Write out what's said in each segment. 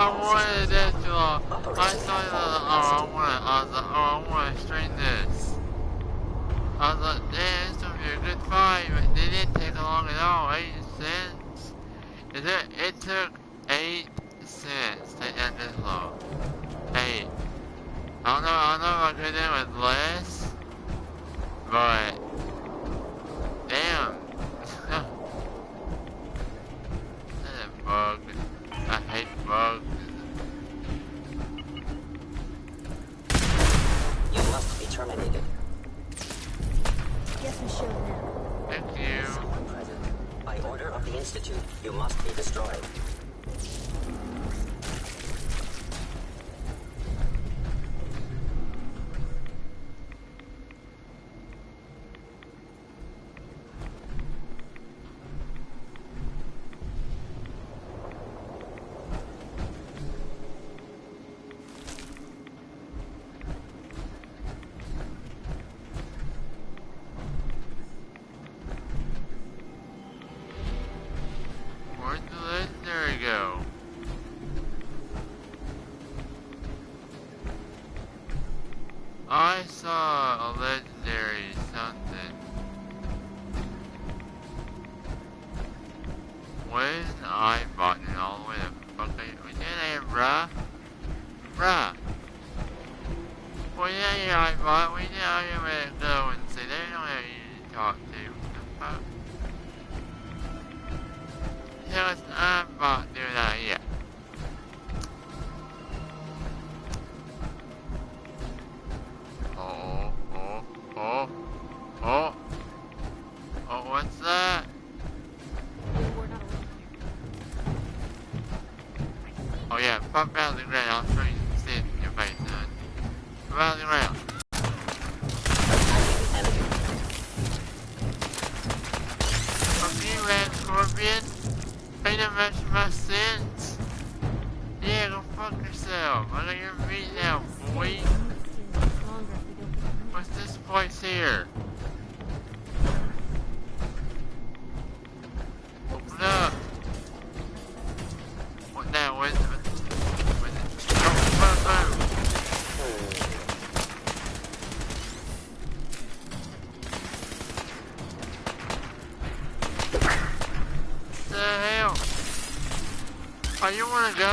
wanted this to, I saw I want to string this. I was like, damn, this will be a good fight, but they didn't take long at all, 8 cents. It took 8 cents to end this long. 8. I don't know if I could do with less, but damn. That's a bug. I hate bugs. You must be terminated. Guess we showed now. Thank you. Someone present. By order of the Institute, you must be destroyed. Where'd the legendary go? I saw a legendary something. Where's the I button all the way to fucking... We did it, bruh. Bruh. Well, yeah, your I button. We know where to go and see. They don't have you to talk to. What the fuck? Yeah, it's not about doing that yet. Oh, what's that? We're not alone here. Oh yeah, pop out the ground. I'll show you some shit in your face, son. Pop out the ground. From you, Red Scorpion. Ain't that much sense? Yeah, go fuck yourself. I got your meat now, boy. What's this place here? Open up. What now? Where's it? Oh, what the hell? Oh, you wanna go?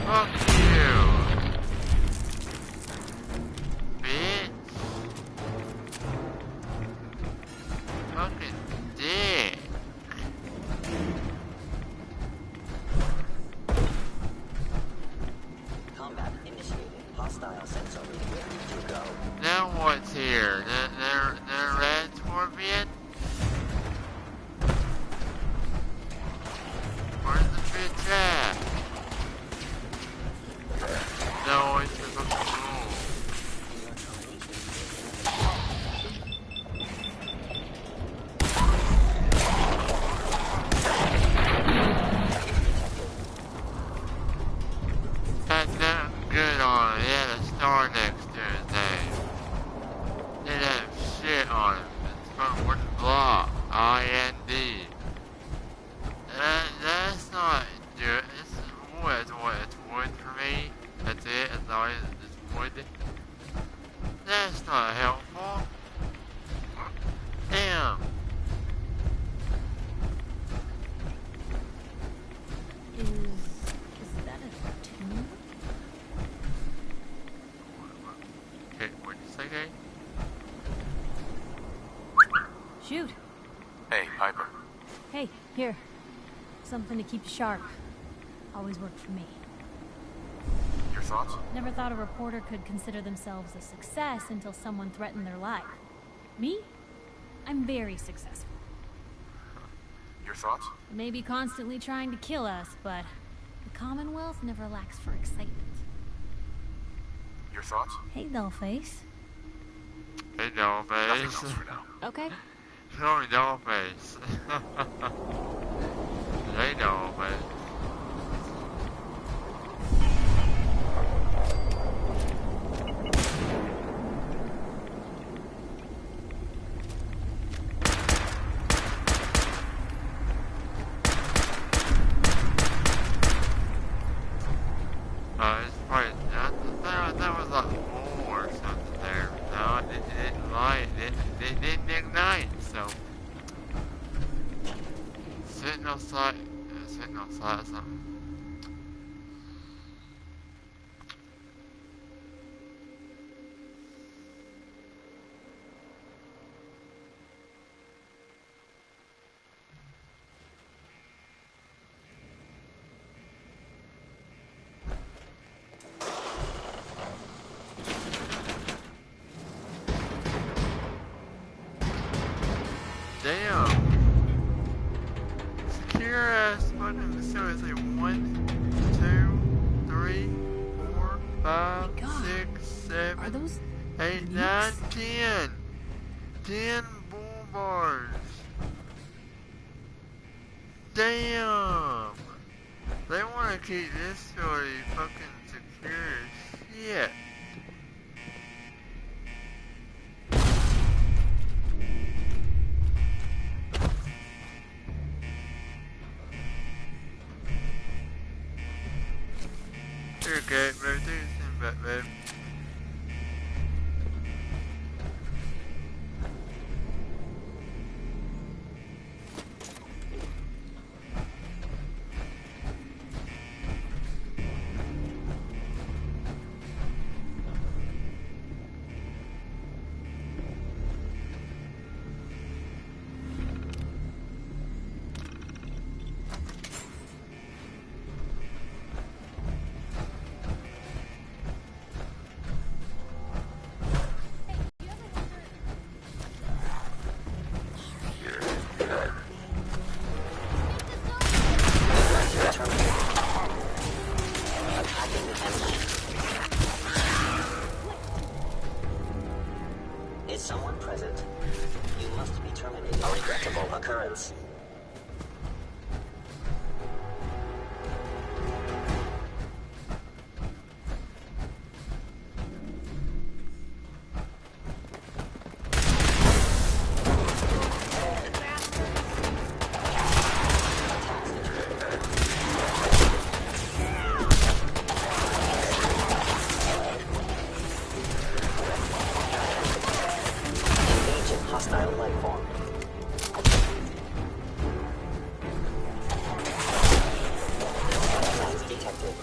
Fuck you. Bitch. Fucking dick. Combat initiated. Hostile sensor ready to go. Now what's here? The red scorpion? Where's the bitch at? No, it's just a fool. That's not good on it. It had a star next to his name. It didn't have shit on it. It's from wooden block. IND. That's not good. It's wood. It's wood for me. That's it. As long as it's wood. That's not helpful. Damn. Is that a tomb? Okay, what'd you say, Kate? Shoot. Hey, Piper. Hey, here. Something to keep you sharp. Always worked for me. Your thoughts? Never thought a reporter could consider themselves a success until someone threatened their life. Me? I'm very successful. Your thoughts? They may be constantly trying to kill us, but the Commonwealth never lacks for excitement. Your thoughts? Hey, Dollface. Hey, Nothing else Dollface. for now. Okay. Show me Dollface. Hey, Dollface. signal slot, or something. Damn. Secure ass button. So it's like 1, 2, 3, 4, 5, God. 6, Are 7, those 8, 9, 10. 10 bull bars. Damn. They want to keep this story fucking secure as shit. You're good, bro. Do something back, babe. Is someone present? You must be terminating a regrettable occurrence. Hostile life form. Signs detected.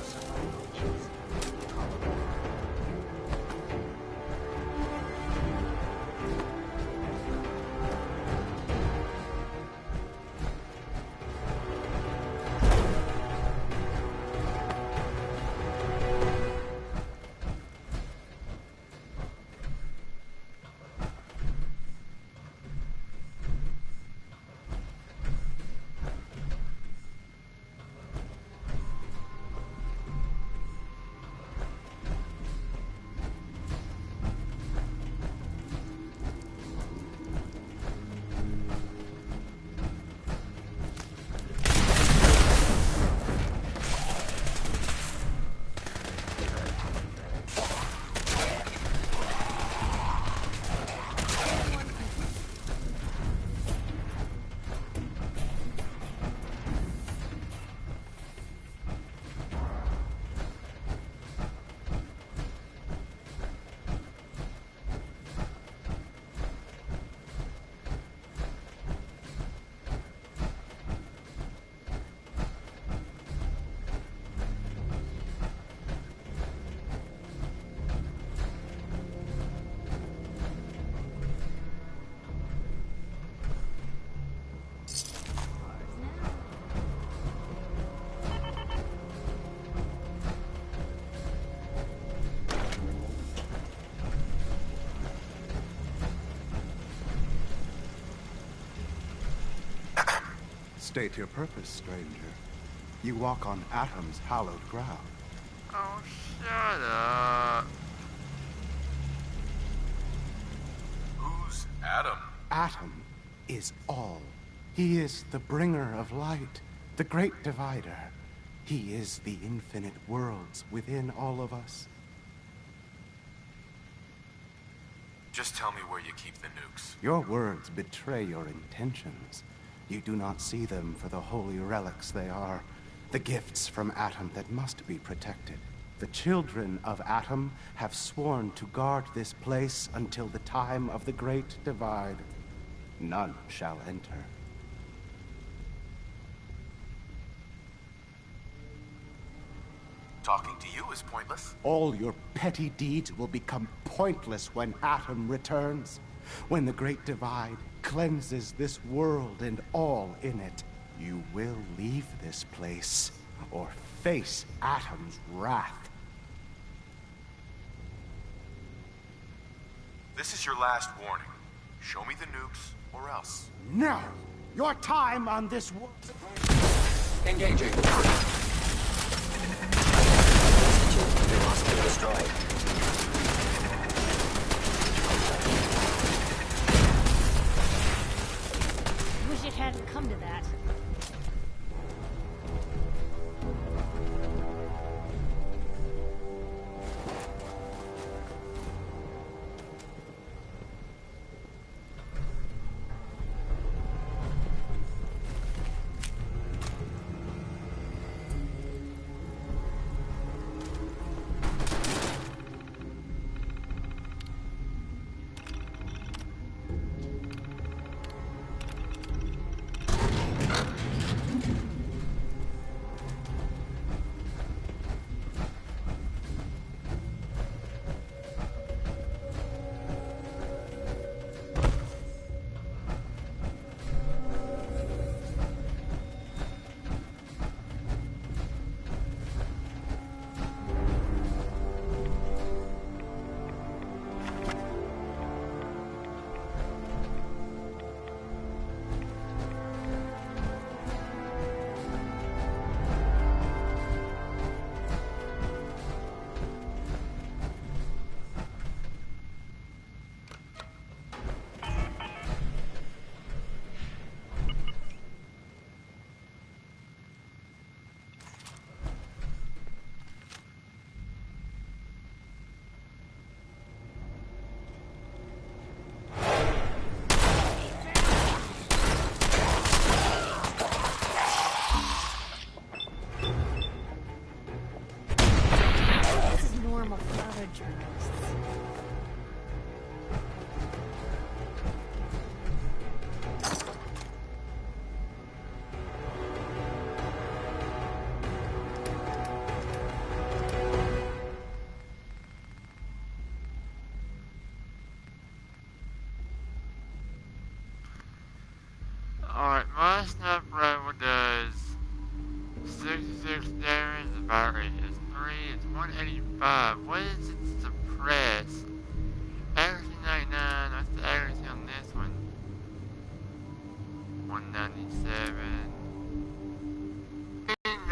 State your purpose, stranger. You walk on Atom's hallowed ground. Oh, shut up. Who's Adam? Atom is all. He is the bringer of light, the great divider. He is the infinite worlds within all of us. Just tell me where you keep the nukes. Your words betray your intentions. You do not see them for the holy relics they are, the gifts from Atom that must be protected. The children of Atom have sworn to guard this place until the time of the Great Divide. None shall enter. Talking to you is pointless. All your petty deeds will become pointless when Atom returns. When the Great Divide cleanses this world and all in it, you will leave this place or face Atom's wrath. This is your last warning. Show me the nukes, or else. No! Your time on this world... Engaging. Institute must be destroyed. Wish it hadn't come to that. Alright, my snap rifle does 66 damage, the fire rate is 3, it's 185. What is it suppress? Accuracy 99, what's the accuracy on this one? 197.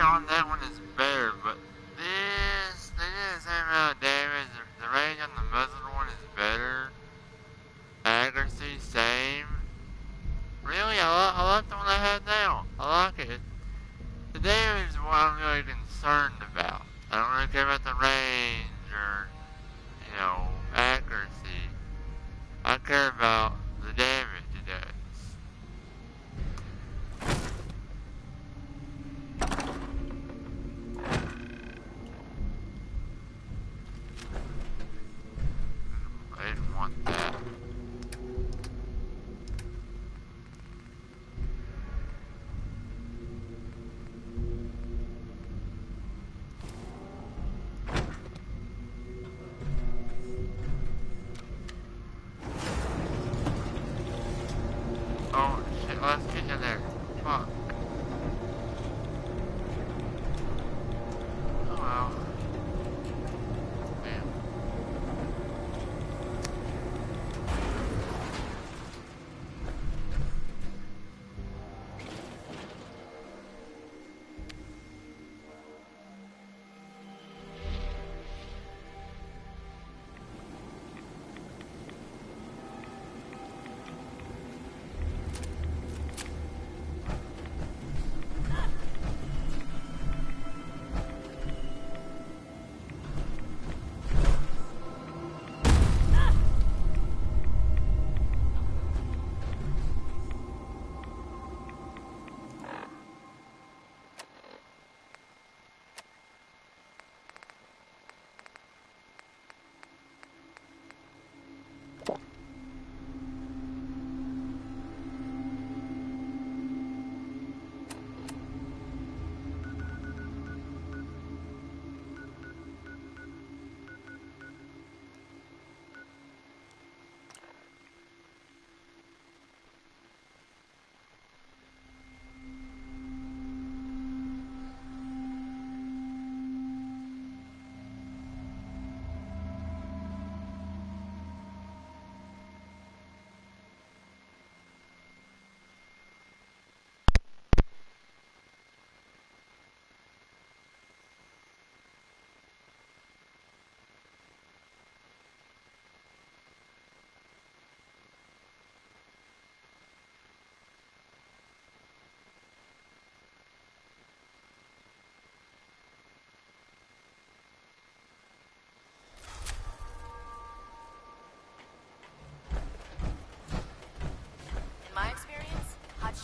On that one is better, but this, they did the same amount of damage. The range on the muzzle one is better. Accuracy, same. Really? I like the one I have now. I like it. The damage is what I'm really concerned about. I don't really care about the range or, you know, accuracy. I care about the damage it does. I didn't want that.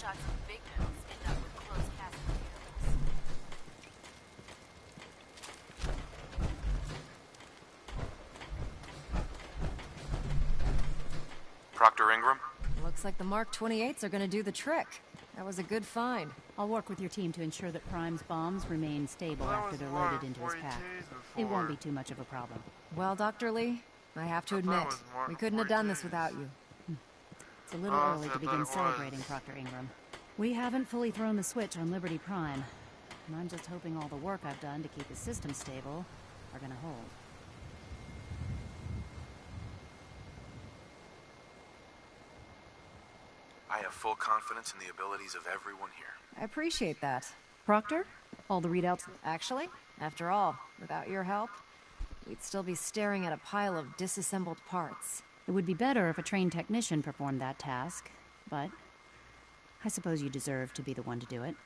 shots of big mouths end up with closed-casket funerals. Proctor Ingram? Looks like the Mark 28s are gonna do the trick. That was a good find. I'll work with your team to ensure that Prime's bombs remain stable There after was they're more loaded into his pack. 42s It won't before. be too much of a problem. Well, Dr. Lee, I have to I thought it admit, was more we couldn't have done this 42s. without you. It's a little Oh, early so to I begin thought it celebrating, was. Proctor Ingram. We haven't fully thrown the switch on Liberty Prime, and I'm just hoping all the work I've done to keep the system stable are gonna hold. I have full confidence in the abilities of everyone here. I appreciate that. Proctor, all the readouts... Actually, after all, without your help, we'd still be staring at a pile of disassembled parts. It would be better if a trained technician performed that task, but I suppose you deserve to be the one to do it.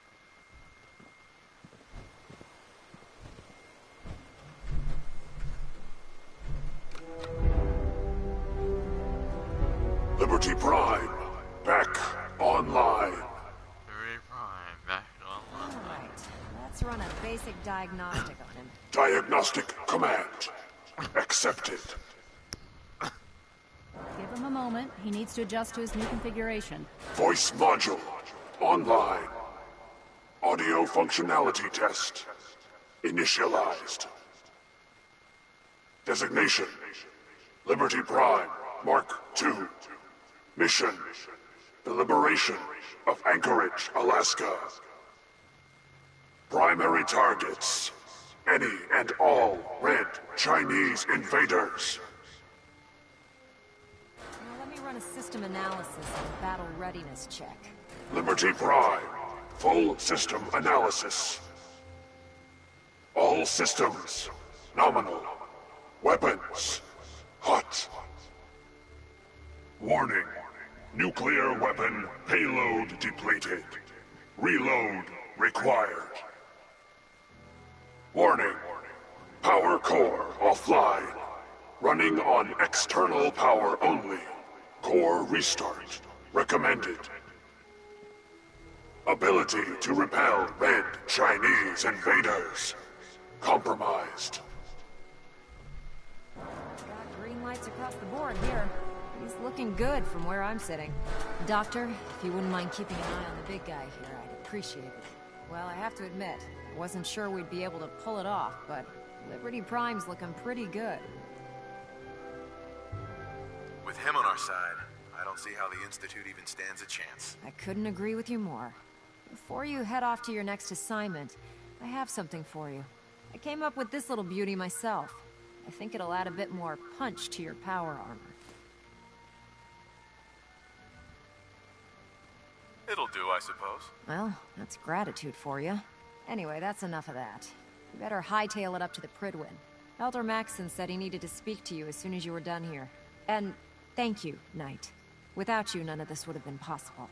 Liberty Prime, back online. Very prime, back online. Alright, let's run a basic diagnostic on him. Diagnostic command accepted. Give him a moment. He needs to adjust to his new configuration. Voice module online. Audio functionality test initialized. Designation: Liberty Prime Mark II. Mission: the liberation of Anchorage, Alaska. Primary targets: any and all red Chinese invaders. Now let me run a system analysis and battle readiness check. Liberty Prime, full system analysis. All systems, nominal. Weapons, hot. Warning, nuclear weapon payload depleted. Reload required. Warning, power core offline. Running on external power only. Core restart recommended. Ability to repel red Chinese invaders compromised. Got green lights across the board here. He's looking good from where I'm sitting. Doctor, if you wouldn't mind keeping an eye on the big guy here, I'd appreciate it. Well, I have to admit, I wasn't sure we'd be able to pull it off, but Liberty Prime's looking pretty good. With him on our side, I don't see how the Institute even stands a chance. I couldn't agree with you more. Before you head off to your next assignment, I have something for you. I came up with this little beauty myself. I think it'll add a bit more punch to your power armor. It'll do, I suppose. Well, that's gratitude for you. Anyway, that's enough of that. You better hightail it up to the Pridwin. Elder Maxson said he needed to speak to you as soon as you were done here. And thank you, Knight. Without you, none of this would have been possible.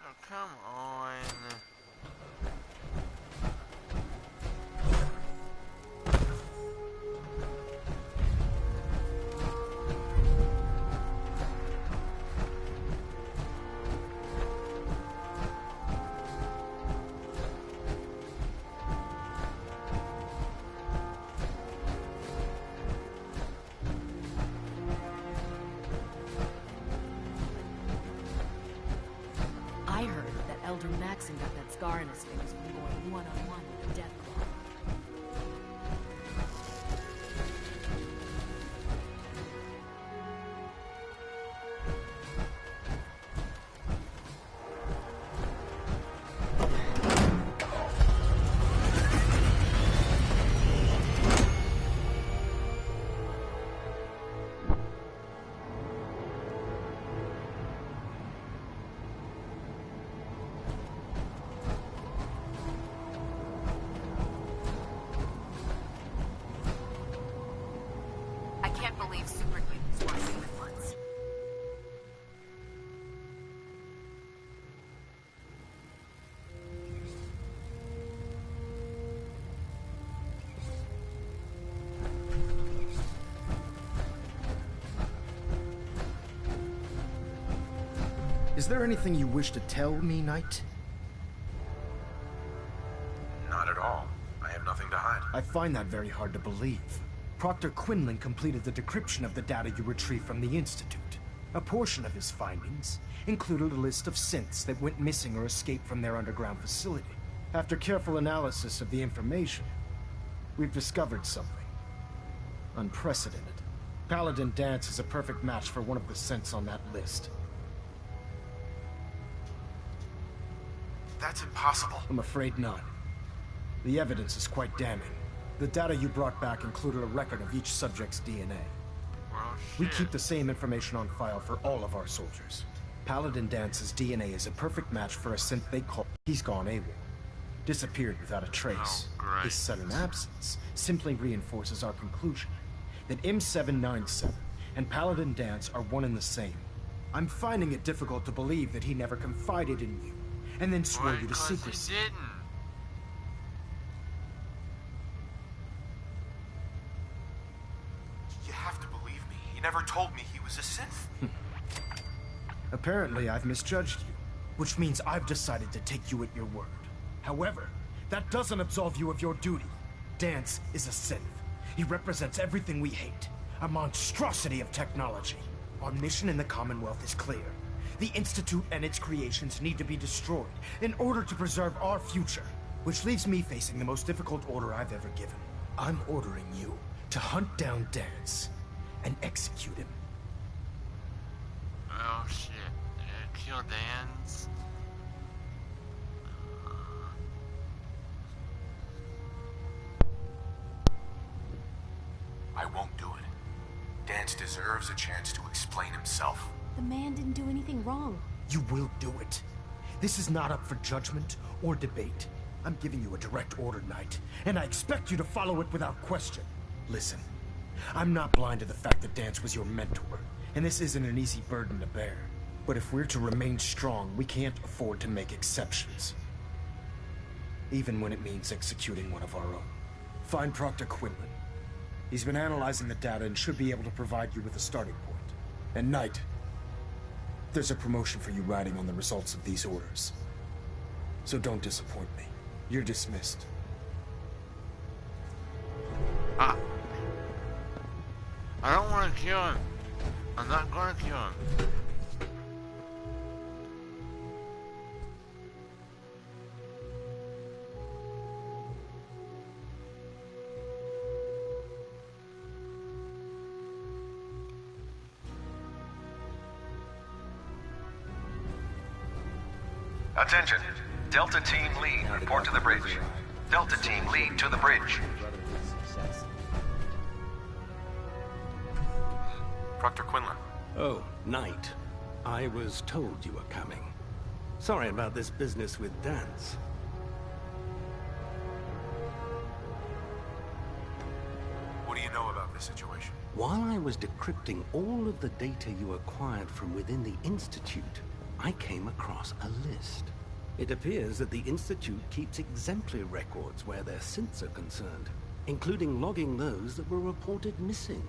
Oh, come on. I heard that Elder Maxon got that scar in his face from going one-on-one with the Deathclaw. Is there anything you wish to tell me, Knight? Not at all. I have nothing to hide. I find that very hard to believe. Proctor Quinlan completed the decryption of the data you retrieved from the Institute. A portion of his findings included a list of synths that went missing or escaped from their underground facility. After careful analysis of the information, we've discovered something unprecedented. Paladin Danse is a perfect match for one of the synths on that list. That's impossible. I'm afraid not. The evidence is quite damning. The data you brought back included a record of each subject's DNA. Well, We shit. keep the same information on file for all of our soldiers. Paladin Dance's DNA is a perfect match for a synth they call... He's gone AWOL. Disappeared without a trace. Oh, great. His sudden absence simply reinforces our conclusion that M797 and Paladin Danse are one and the same. I'm finding it difficult to believe that he never confided in you, and then swore Well, you to 'cause secrecy. he didn't. You have to believe me. He never told me he was a synth. Apparently, I've misjudged you, which means I've decided to take you at your word. However, that doesn't absolve you of your duty. Danse is a synth. He represents everything we hate, a monstrosity of technology. Our mission in the Commonwealth is clear. The Institute and its creations need to be destroyed in order to preserve our future, which leaves me facing the most difficult order I've ever given. I'm ordering you to hunt down Danse and execute him. Oh shit. Kill Dan's. I won't do it. Danse deserves a chance to explain himself. The man didn't do anything wrong. You will do it. This is not up for judgment or debate. I'm giving you a direct order, Knight, and I expect you to follow it without question. Listen, I'm not blind to the fact that Danse was your mentor, and this isn't an easy burden to bear. But if we're to remain strong, we can't afford to make exceptions. Even when it means executing one of our own. Find Proctor Quinlan. He's been analyzing the data and should be able to provide you with a starting point. And Knight, there's a promotion for you riding on the results of these orders. So don't disappoint me. You're dismissed. I don't want to kill him. I'm not going to kill him. Attention. Delta Team Lead, report to the bridge. Delta Team Lead to the bridge. Proctor Quinlan. Oh, Knight. I was told you were coming. Sorry about this business with Danse. What do you know about this situation? While I was decrypting all of the data you acquired from within the Institute, I came across a list. It appears that the Institute keeps exemplary records where their synths are concerned, including logging those that were reported missing.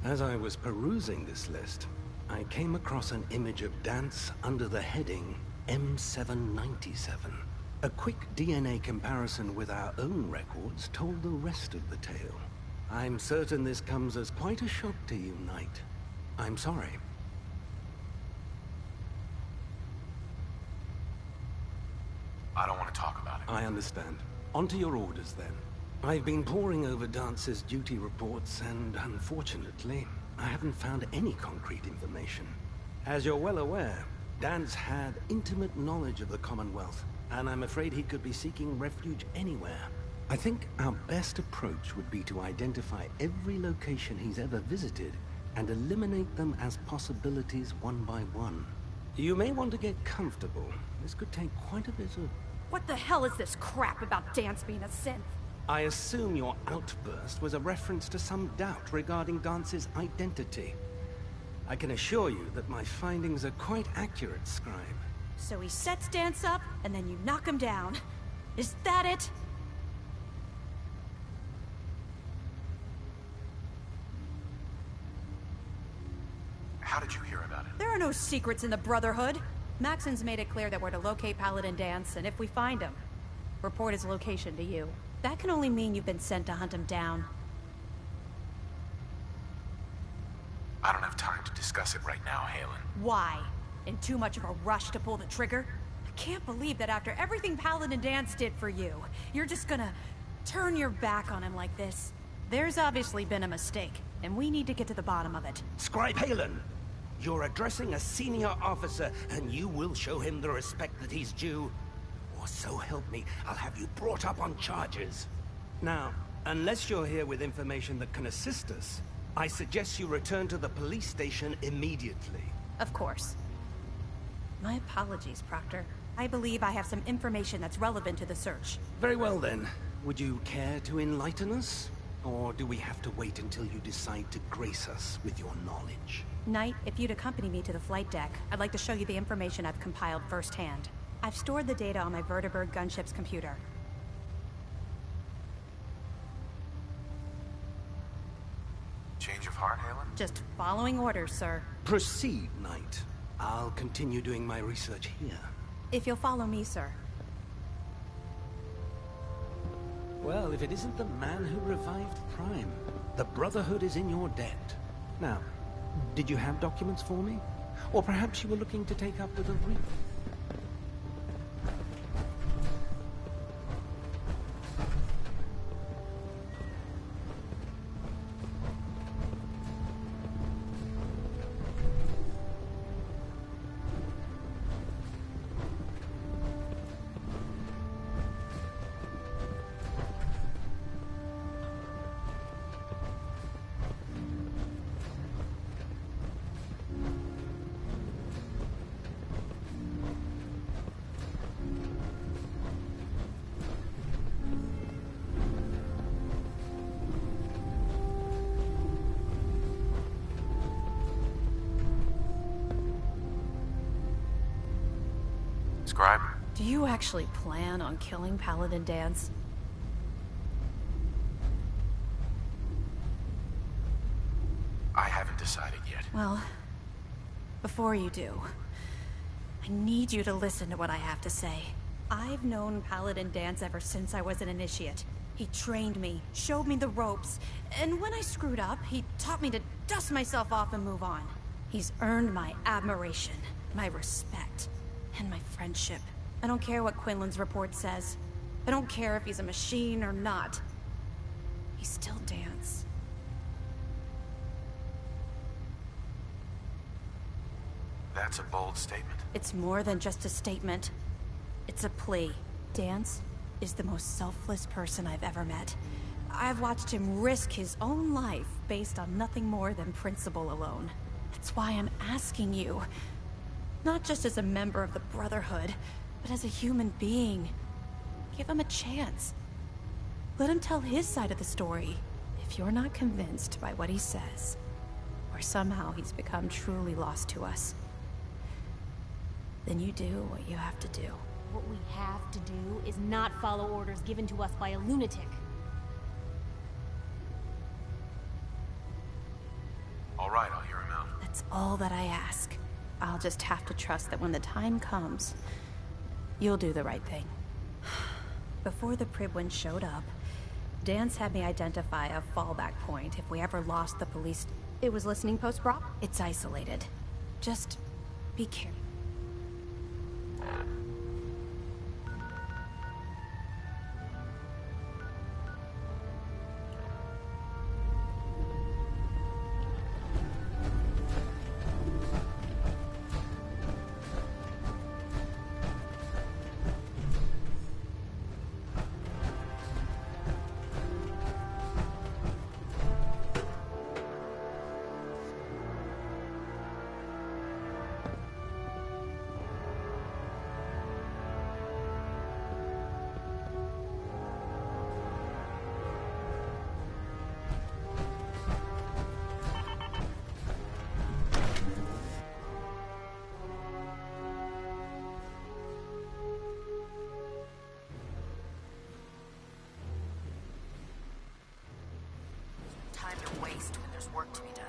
As I was perusing this list, I came across an image of Danse under the heading M797. A quick DNA comparison with our own records told the rest of the tale. I'm certain this comes as quite a shock to you, Knight. I'm sorry. I don't want to talk about it. I understand. On to your orders, then. I've been poring over Dance's duty reports, and unfortunately, I haven't found any concrete information. As you're well aware, Danse had intimate knowledge of the Commonwealth, and I'm afraid he could be seeking refuge anywhere. I think our best approach would be to identify every location he's ever visited and eliminate them as possibilities one by one. You may want to get comfortable. This could take quite a bit of... What the hell is this crap about Danse being a synth? I assume your outburst was a reference to some doubt regarding Dance's identity. I can assure you that my findings are quite accurate, Scribe. So he sets Danse up, and then you knock him down. Is that it? How did you hear about it? There are no secrets in the Brotherhood. Maxon's made it clear that we're to locate Paladin Danse, and if we find him, report his location to you. That can only mean you've been sent to hunt him down. I don't have time to discuss it right now, Halen. Why? In too much of a rush to pull the trigger? I can't believe that after everything Paladin Danse did for you, you're just gonna turn your back on him like this. There's obviously been a mistake, and we need to get to the bottom of it. Scribe Halen, you're addressing a senior officer, and you will show him the respect that he's due. Or so help me, I'll have you brought up on charges. Now, unless you're here with information that can assist us, I suggest you return to the police station immediately. Of course. My apologies, Proctor. I believe I have some information that's relevant to the search. Very well then. Would you care to enlighten us? Or do we have to wait until you decide to grace us with your knowledge? Knight, if you'd accompany me to the flight deck, I'd like to show you the information I've compiled firsthand. I've stored the data on my Vertibird gunship's computer. Change of heart, Halen? Just following orders, sir. Proceed, Knight. I'll continue doing my research here. If you'll follow me, sir. Well, if it isn't the man who revived Prime, the Brotherhood is in your debt. Now, did you have documents for me? Or perhaps you were looking to take up with a reef? Scribe? Do you actually plan on killing Paladin Danse? I haven't decided yet. Well, before you do, I need you to listen to what I have to say. I've known Paladin Danse ever since I was an initiate. He trained me, showed me the ropes, and when I screwed up, he taught me to dust myself off and move on. He's earned my admiration, my respect, and my friendship. I don't care what Quinlan's report says. I don't care if he's a machine or not. He's still Danse. That's a bold statement. It's more than just a statement. It's a plea. Danse is the most selfless person I've ever met. I've watched him risk his own life based on nothing more than principle alone. That's why I'm asking you. Not just as a member of the Brotherhood, but as a human being. Give him a chance. Let him tell his side of the story. If you're not convinced by what he says, or somehow he's become truly lost to us, then you do what you have to do. What we have to do is not follow orders given to us by a lunatic. All right, I'll hear him out. That's all that I ask. I'll just have to trust that when the time comes, you'll do the right thing. Before the Pribwin showed up, Danse had me identify a fallback point if we ever lost the police. It was listening post Brock. It's isolated. Just be careful. Time to waste when there's work to be done.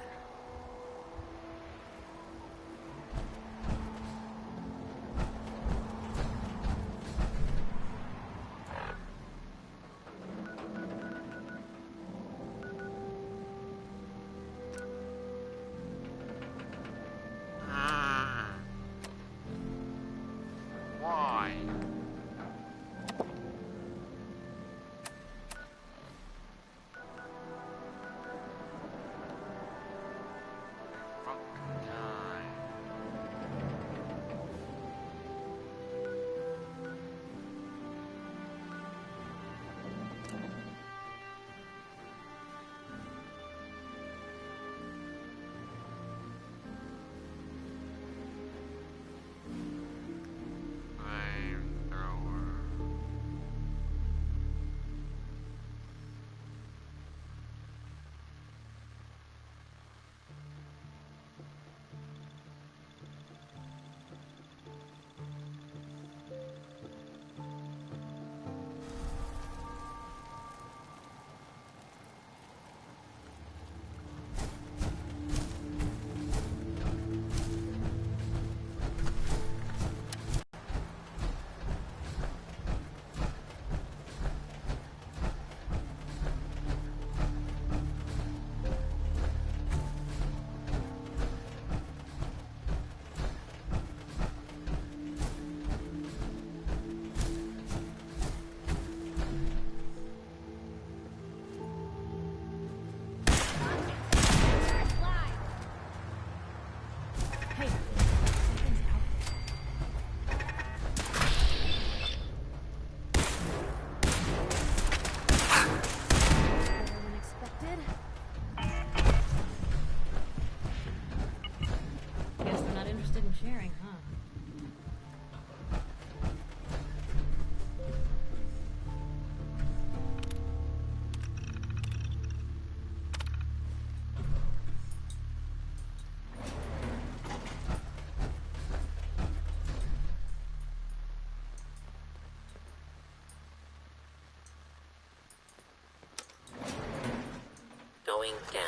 Going down.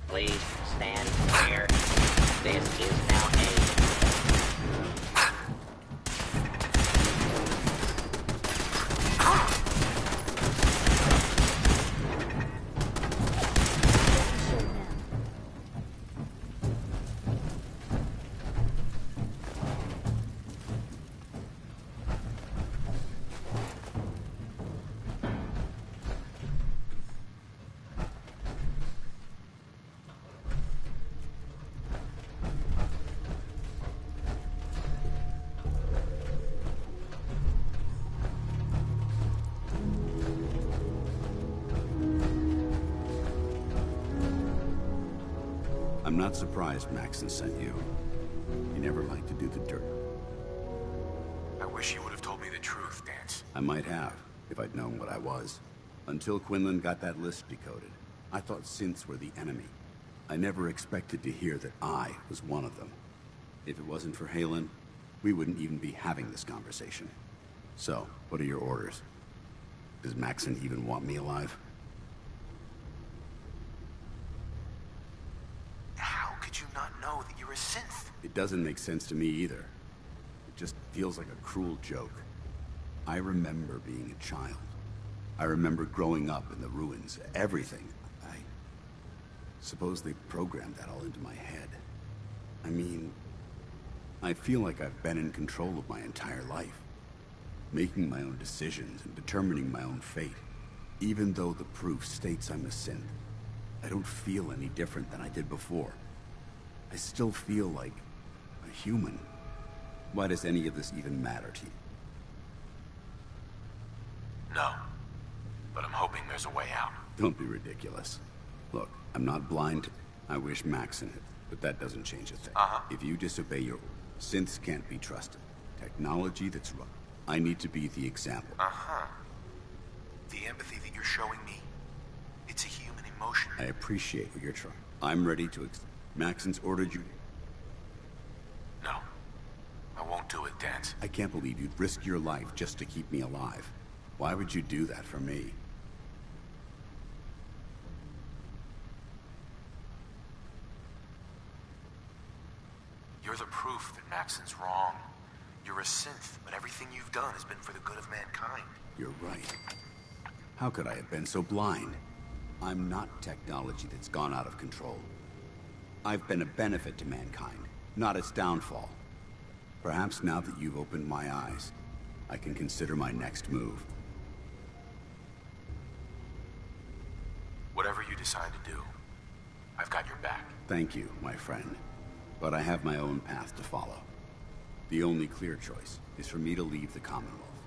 Please stand clear. This is now a... I'm not surprised Maxon sent you. He never liked to do the dirt. I wish you would have told me the truth, Dance. I might have, if I'd known what I was. Until Quinlan got that list decoded, I thought synths were the enemy. I never expected to hear that I was one of them. If it wasn't for Haylen, we wouldn't even be having this conversation. So, what are your orders? Does Maxon even want me alive? How could you not know that you're a synth? It doesn't make sense to me either. It just feels like a cruel joke. I remember being a child. I remember growing up in the ruins, everything. I suppose they programmed that all into my head. I mean, I feel like I've been in control of my entire life. Making my own decisions and determining my own fate. Even though the proof states I'm a synth, I don't feel any different than I did before. I still feel like a human. Why does any of this even matter to you? No. But I'm hoping there's a way out. Don't be ridiculous. Look, I'm not blind. I wish Maxon had, but that doesn't change a thing. If you disobey your... Synths can't be trusted. Technology that's wrong. I need to be the example. The empathy that you're showing me, it's a human emotion. I appreciate what you're trying. I'm ready to... Maxon's ordered you... No. I won't do it, Dance. I can't believe you'd risk your life just to keep me alive. Why would you do that for me? You're the proof that Maxon's wrong. You're a synth, but everything you've done has been for the good of mankind. You're right. How could I have been so blind? I'm not technology that's gone out of control. I've been a benefit to mankind, not its downfall. Perhaps now that you've opened my eyes, I can consider my next move. Whatever you decide to do, I've got your back. Thank you, my friend. But I have my own path to follow. The only clear choice is for me to leave the Commonwealth.